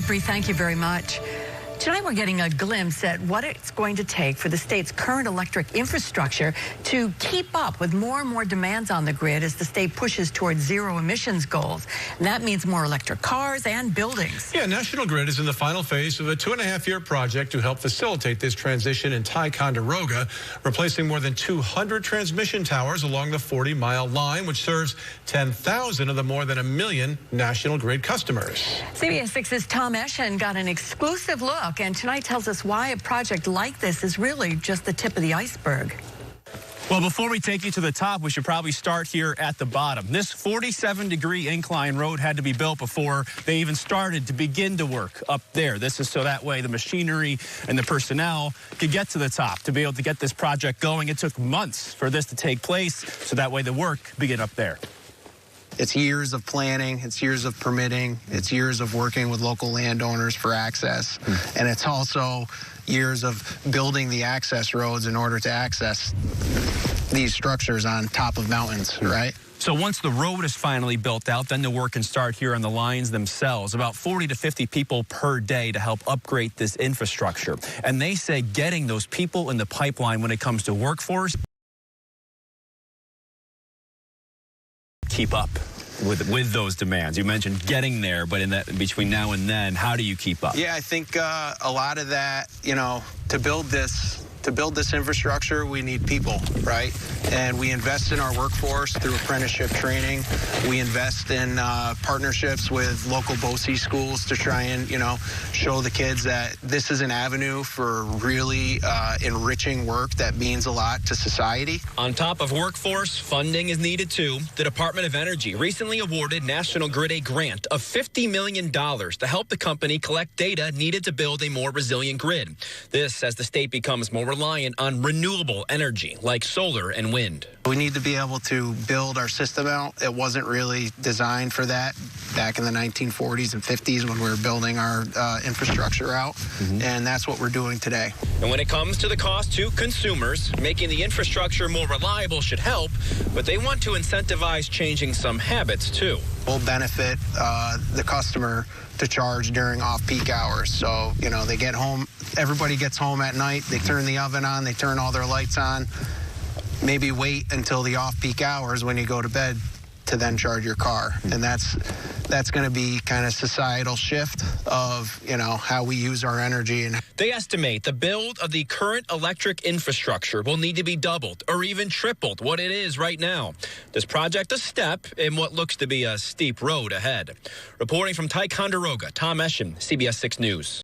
right, Bree, thank you very much. Tonight we're getting a glimpse at what it's going to take for the state's current electric infrastructure to keep up with more and more demands on the grid as the state pushes towards zero emissions goals. And that means more electric cars and buildings. Yeah, National Grid is in the final phase of a 2.5-year project to help facilitate this transition in Ticonderoga, replacing more than 200 transmission towers along the 40-mile line, which serves 10,000 of the more than 1 million National Grid customers. CBS 6's Tom Eschen got an exclusive look, and tonight tells us why a project like this is really just the tip of the iceberg. Well, before we take you to the top, we should probably start here at the bottom. This 47-degree incline road had to be built before they even started to begin to work up there. This is so that way the machinery and the personnel could get to the top to be able to get this project going. It took months for this to take place, so that way the work could begin up there. It's years of planning, it's years of permitting, it's years of working with local landowners for access, and it's also years of building the access roads in order to access these structures on top of mountains, right? So once the road is finally built out, then the work can start here on the lines themselves. About 40 to 50 people per day to help upgrade this infrastructure. And they say getting those people in the pipeline when it comes to workforce, keep up with those demands. You mentioned getting there, but in that between now and then, how do you keep up? Yeah, I think a lot of that, you know, to build this infrastructure, we need people, right? And we invest in our workforce through apprenticeship training. We invest in partnerships with local BOCES schools to try and, you know, show the kids that this is an avenue for really enriching work that means a lot to society. On top of workforce, funding is needed too. The Department of Energy recently awarded National Grid a grant of $50 million to help the company collect data needed to build a more resilient grid. This as the state becomes more reliant on renewable energy like solar and wind. We need to be able to build our system out. It wasn't really designed for that back in the 1940s and 50s when we were building our infrastructure out, and that's what we're doing today. And when it comes to the cost to consumers, making the infrastructure more reliable should help, but they want to incentivize changing some habits too. We'll benefit the customer to charge during off-peak hours. So, you know, they get home, everybody gets home at night, they turn the oven on, they turn all their lights on, maybe wait until the off-peak hours when you go to bed to then charge your car. And that's going to be kind of societal shift of, you know, how we use our energy. And they estimate the build of the current electric infrastructure will need to be doubled or even tripled what it is right now. This project a step in what looks to be a steep road ahead. Reporting from Ticonderoga, Tom Eschen, CBS 6 News.